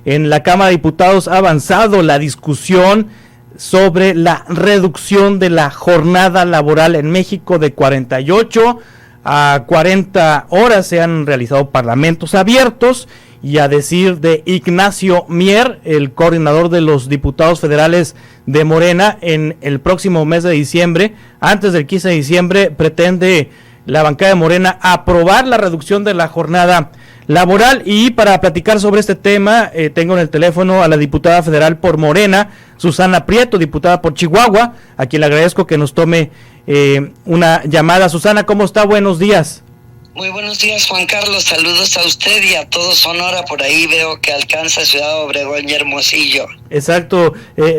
en la Cámara de Diputados ha avanzado la discusión sobre la reducción de la jornada laboral en México de 48 a 40 horas. Se han realizado parlamentos abiertos y, a decir de Ignacio Mier, el coordinador de los diputados federales de Morena, en el próximo mes de diciembre, antes del 15 de diciembre, pretende la bancada de Morena aprobar la reducción de la jornada laboral. Y para platicar sobre este tema, tengo en el teléfono a la diputada federal por Morena, Susana Prieto, diputada por Chihuahua, a quien le agradezco que nos tome una llamada. Susana, ¿cómo está? Buenos días. Muy buenos días, Juan Carlos. Saludos a usted y a todo Sonora. Por ahí veo que alcanza Ciudad Obregón y Hermosillo. Exacto.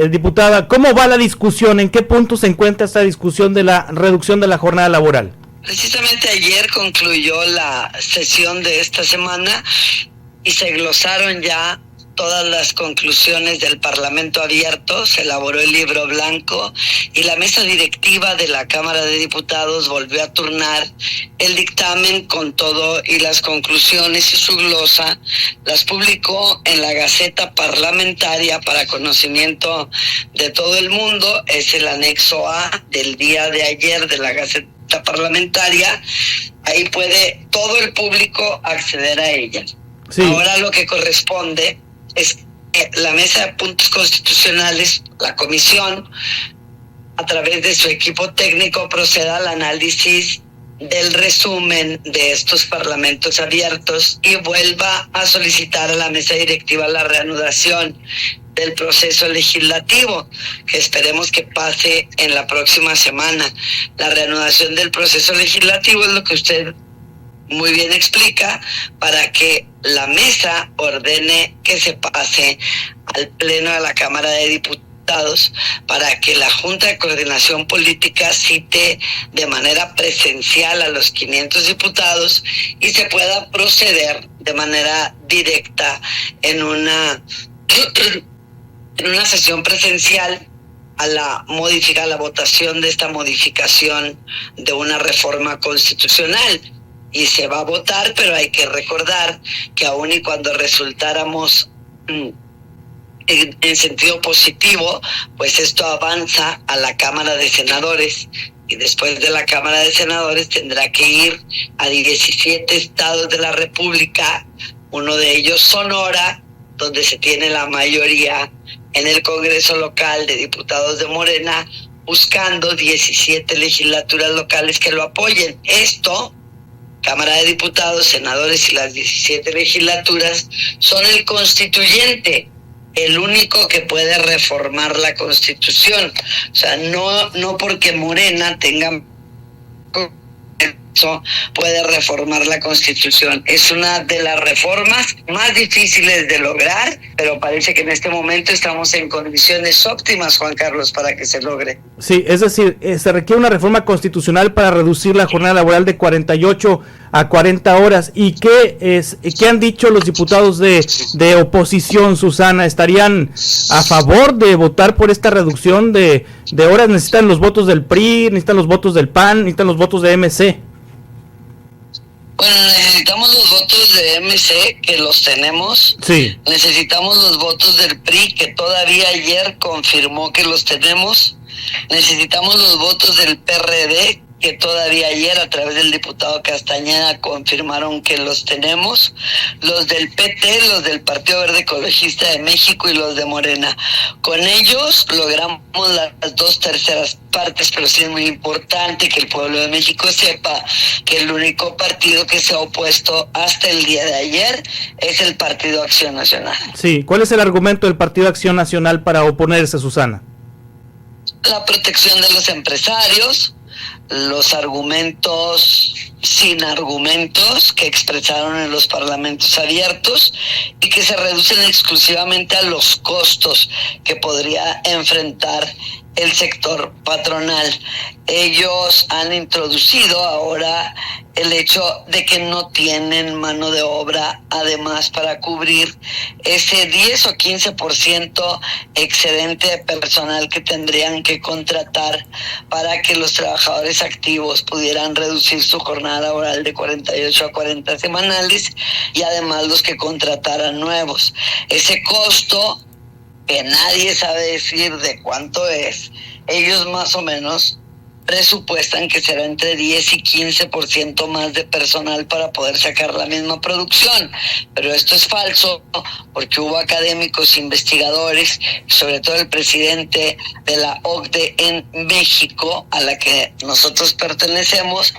Diputada, ¿cómo va la discusión? ¿En qué punto se encuentra esta discusión de la reducción de la jornada laboral? Precisamente ayer concluyó la sesión de esta semana y se glosaron ya todas las conclusiones del Parlamento abierto. Se elaboró el libro blanco y la mesa directiva de la Cámara de Diputados volvió a turnar el dictamen con todo y las conclusiones y su glosa. Las publicó en la Gaceta Parlamentaria para conocimiento de todo el mundo. Es el anexo A del día de ayer de la Gaceta Parlamentaria. Ahí puede todo el público acceder a ella. Sí. Ahora lo que corresponde es que la Mesa de Puntos Constitucionales, la Comisión, a través de su equipo técnico, proceda al análisis del resumen de estos parlamentos abiertos y vuelva a solicitar a la mesa directiva la reanudación del proceso legislativo, que esperemos que pase en la próxima semana. La reanudación del proceso legislativo es lo que usted muy bien explica, para que la mesa ordene que se pase al pleno de la Cámara de Diputados, para que la Junta de Coordinación Política cite de manera presencial a los 500 diputados y se pueda proceder de manera directa en una sesión presencial a la votación de esta modificación de una reforma constitucional. Y se va a votar, pero hay que recordar que aun y cuando resultáramos en sentido positivo, pues esto avanza a la Cámara de Senadores, y después de la Cámara de Senadores tendrá que ir a 17 estados de la República, uno de ellos Sonora, donde se tiene la mayoría en el Congreso local de diputados de Morena, buscando 17 legislaturas locales que lo apoyen. Esto, Cámara de Diputados, senadores y las 17 legislaturas, son el constituyente, el único que puede reformar la Constitución. O sea, no porque Morena tenga eso puede reformar la Constitución. Es una de las reformas más difíciles de lograr, pero parece que en este momento estamos en condiciones óptimas, Juan Carlos, para que se logre. Sí, es decir, se requiere una reforma constitucional para reducir la jornada laboral de 48 a 40 horas. ¿Y qué han dicho los diputados de oposición, Susana? ¿Estarían a favor de votar por esta reducción de horas? ¿Necesitan los votos del PRI, necesitan los votos del PAN, necesitan los votos de MC? Bueno, necesitamos los votos de MC, que los tenemos. Sí. Necesitamos los votos del PRI, que todavía ayer confirmó que los tenemos. Necesitamos los votos del PRD, que todavía ayer a través del diputado Castañeda confirmaron que los tenemos, los del PT, los del Partido Verde Ecologista de México y los de Morena. Con ellos logramos las 2/3 partes, pero sí es muy importante que el pueblo de México sepa que el único partido que se ha opuesto hasta el día de ayer es el Partido Acción Nacional. Sí, ¿cuál es el argumento del Partido Acción Nacional para oponerse, Susana? La protección de los empresarios, los argumentos sin argumentos que expresaron en los parlamentos abiertos y que se reducen exclusivamente a los costos que podría enfrentar el sector patronal. Ellos han introducido ahora el hecho de que no tienen mano de obra, además, para cubrir ese 10 o 15% excedente de personal que tendrían que contratar para que los trabajadores activos pudieran reducir su jornada laboral de 48 a 40 semanales, y además los que contrataran nuevos. Ese costo, que nadie sabe decir de cuánto es, ellos más o menos presupuestan que será entre 10 y 15% más de personal para poder sacar la misma producción. Pero esto es falso, porque hubo académicos, investigadores, sobre todo el presidente de la OCDE en México, a la que nosotros pertenecemos,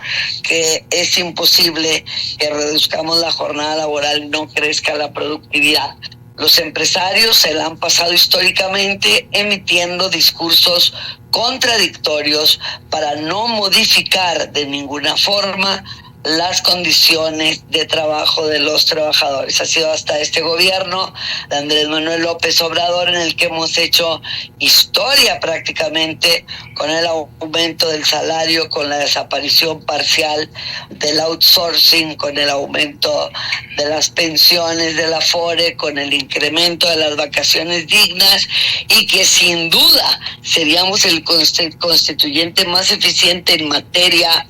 que es imposible que reduzcamos la jornada laboral y no crezca la productividad. Los empresarios se la han pasado históricamente emitiendo discursos contradictorios para no modificar de ninguna forma las condiciones de trabajo de los trabajadores. Ha sido hasta este gobierno de Andrés Manuel López Obrador en el que hemos hecho historia prácticamente con el aumento del salario, con la desaparición parcial del outsourcing, con el aumento de las pensiones del Afore, con el incremento de las vacaciones dignas, y que sin duda seríamos el constituyente más eficiente en materia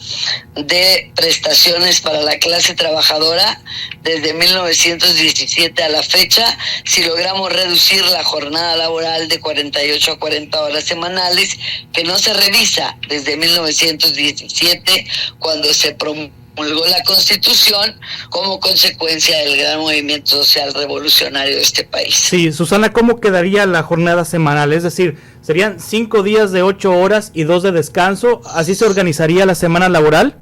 de prestaciones para la clase trabajadora desde 1917 a la fecha, si logramos reducir la jornada laboral de 48 a 40 horas semanales, que no se revisa desde 1917, cuando se promulgó la Constitución como consecuencia del gran movimiento social revolucionario de este país. Sí, Susana, ¿cómo quedaría la jornada semanal? Es decir, ¿serían 5 días de 8 horas y 2 de descanso? ¿Así se organizaría la semana laboral?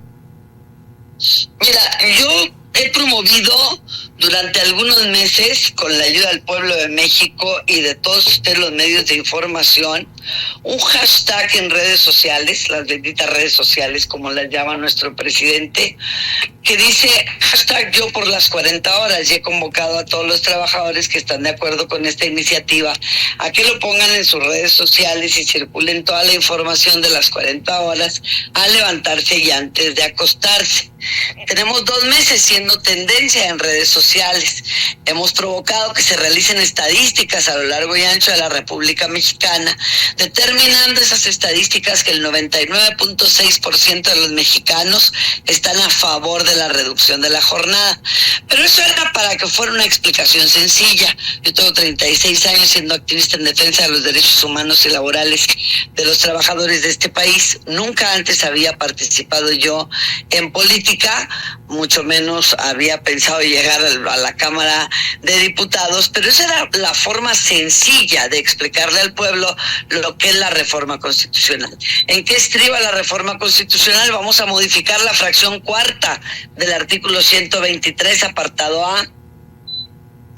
Mira, yo he promovido durante algunos meses, con la ayuda del pueblo de México y de todos ustedes los medios de información, un hashtag en redes sociales, las benditas redes sociales como las llama nuestro presidente, que dice hashtag yo por las 40 horas, y he convocado a todos los trabajadores que están de acuerdo con esta iniciativa a que lo pongan en sus redes sociales y circulen toda la información de las 40 horas al levantarse y antes de acostarse. Tenemos 2 meses siendo tendencia en redes sociales. Hemos provocado que se realicen estadísticas a lo largo y ancho de la República Mexicana, determinando esas estadísticas que el 99.6% de los mexicanos están a favor de la reducción de la jornada. Pero eso era para que fuera una explicación sencilla. Yo tengo 36 años siendo activista en defensa de los derechos humanos y laborales de los trabajadores de este país. Nunca antes había participado yo en política, mucho menos había pensado llegar a la Cámara de Diputados, pero esa era la forma sencilla de explicarle al pueblo lo que es la reforma constitucional. ¿En qué estriba la reforma constitucional? Vamos a modificar la fracción 4ª del artículo 123, apartado A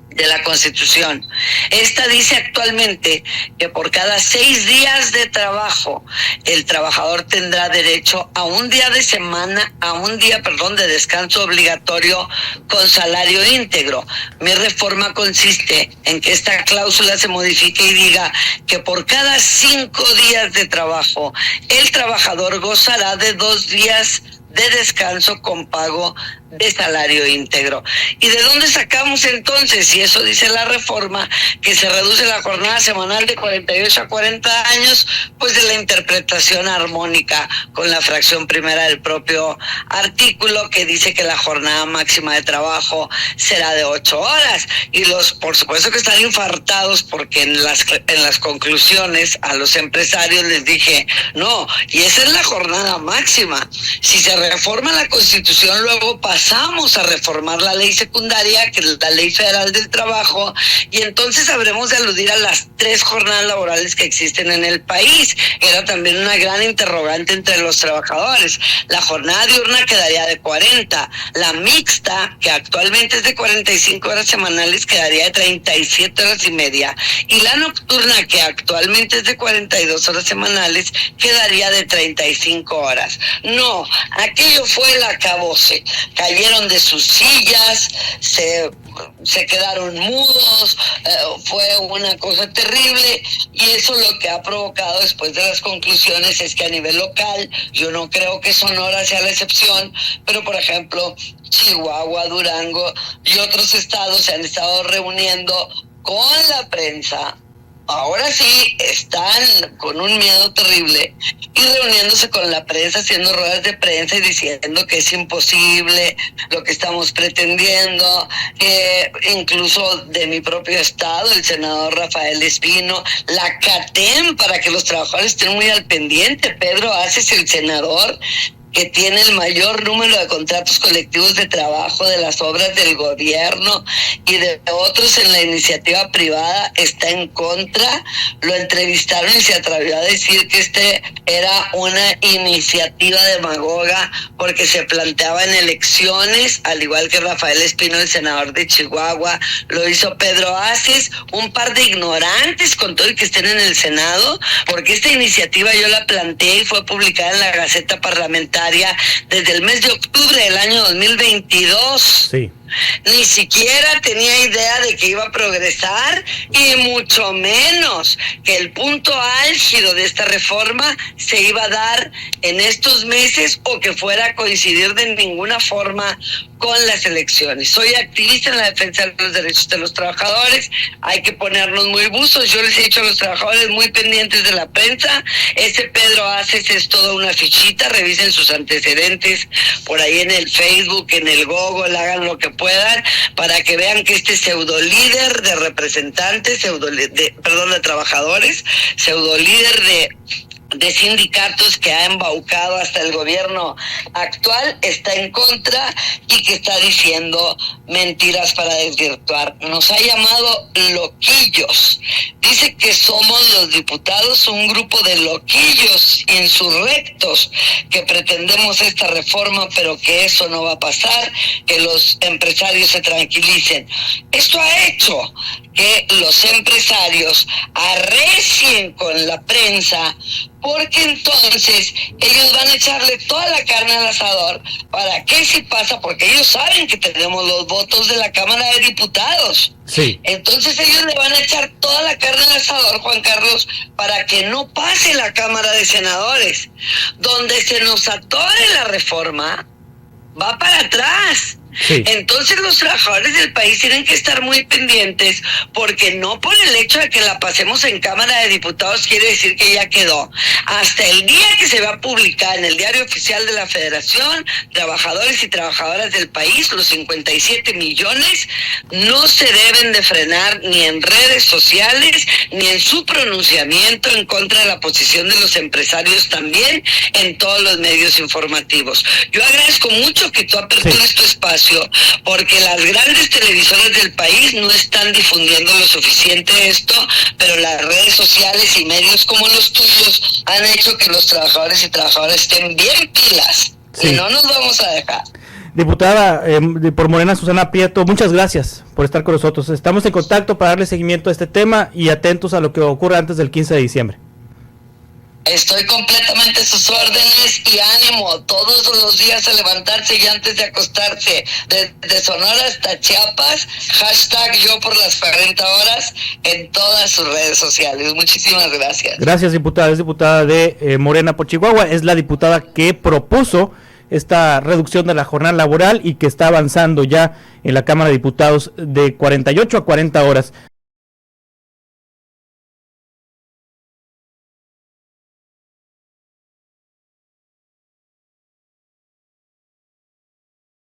de la Constitución. Esta dice actualmente que por cada 6 días de trabajo el trabajador tendrá derecho a un día de semana, de descanso obligatorio con salario íntegro. Mi reforma consiste en que esta cláusula se modifique y diga que por cada 5 días de trabajo el trabajador gozará de 2 días de descanso con pago de salario íntegro. ¿Y de dónde sacamos entonces, si eso dice la reforma, que se reduce la jornada semanal de 48 a 40 años? Pues de la interpretación armónica con la fracción primera del propio artículo, que dice que la jornada máxima de trabajo será de 8 horas. Y por supuesto que están infartados, porque en las conclusiones a los empresarios les dije, no, y esa es la jornada máxima. Si se reforma la Constitución, luego pasamos a reformar la ley secundaria, que es la Ley Federal del Trabajo, y entonces habremos de aludir a las 3 jornadas laborales que existen en el país. Era también una gran interrogante entre los trabajadores. La jornada diurna quedaría de 40, la mixta, que actualmente es de 45 horas semanales, quedaría de 37 horas y media, y la nocturna, que actualmente es de 42 horas semanales, quedaría de 35 horas. No, aquello fue el acabose. Cayeron de sus sillas, se se quedaron mudos, fue una cosa terrible, y eso lo que ha provocado después de las conclusiones es que a nivel local, yo no creo que Sonora sea la excepción, pero por ejemplo Chihuahua, Durango y otros estados se han estado reuniendo con la prensa. Ahora sí están con un miedo terrible y reuniéndose con la prensa, haciendo ruedas de prensa y diciendo que es imposible lo que estamos pretendiendo, incluso de mi propio estado, el senador Rafael Espino, la CATEM, para que los trabajadores estén muy al pendiente. Pedro Aces, el senador que tiene el mayor número de contratos colectivos de trabajo de las obras del gobierno y de otros en la iniciativa privada, está en contra. Lo entrevistaron y se atrevió a decir que era una iniciativa demagoga porque se planteaba en elecciones, al igual que Rafael Espino, el senador de Chihuahua. Lo hizo Pedro Aces, un par de ignorantes con todo y que estén en el Senado, porque esta iniciativa yo la planteé y fue publicada en la Gaceta Parlamentaria desde el mes de octubre del año 2022. Sí. Ni siquiera tenía idea de que iba a progresar, y mucho menos que el punto álgido de esta reforma se iba a dar en estos meses o que fuera a coincidir de ninguna forma con las elecciones. Soy activista en la defensa de los derechos de los trabajadores. Hay que ponernos muy buzos. Yo les he dicho a los trabajadores muy pendientes de la prensa. Ese Pedro Aces es toda una fichita. Revisen sus antecedentes por ahí en el Facebook, en el Google, hagan lo que puedan para que vean que este pseudo líder de representantes, de trabajadores, pseudo líder de sindicatos que ha embaucado hasta el gobierno actual, está en contra y que está diciendo mentiras para desvirtuar. Nos ha llamado loquillos. Dice que somos los diputados un grupo de loquillos insurrectos que pretendemos esta reforma, pero que eso no va a pasar, que los empresarios se tranquilicen. Esto ha hecho que los empresarios arrecien con la prensa, porque entonces ellos van a echarle toda la carne al asador para que si pasa, porque ellos saben que tenemos los votos de la Cámara de Diputados. Sí. Entonces ellos le van a echar toda la carne al asador, Juan Carlos, para que no pase la Cámara de Senadores. Donde se nos atore la reforma, va para atrás. Sí. Entonces los trabajadores del país tienen que estar muy pendientes, porque no por el hecho de que la pasemos en Cámara de Diputados quiere decir que ya quedó. Hasta el día que se va a publicar en el Diario Oficial de la Federación, trabajadores y trabajadoras del país, los 57 millones, no se deben de frenar ni en redes sociales, ni en su pronunciamiento en contra de la posición de los empresarios, también en todos los medios informativos. Yo agradezco mucho que tú apertures tu espacio, porque las grandes televisoras del país no están difundiendo lo suficiente esto, pero las redes sociales y medios como los tuyos han hecho que los trabajadores y trabajadoras estén bien pilas. Sí. Y no nos vamos a dejar. Diputada por Morena, Susana Prieto, muchas gracias por estar con nosotros. Estamos en contacto para darle seguimiento a este tema y atentos a lo que ocurra antes del 15 de diciembre. Estoy completamente a sus órdenes, y ánimo todos los días a levantarse y antes de acostarse, desde Sonora hasta Chiapas, hashtag yo por las 40 horas en todas sus redes sociales. Muchísimas gracias. Gracias, diputada. Es diputada de Morena por Chihuahua, es la diputada que propuso esta reducción de la jornada laboral y que está avanzando ya en la Cámara de Diputados de 48 a 40 horas.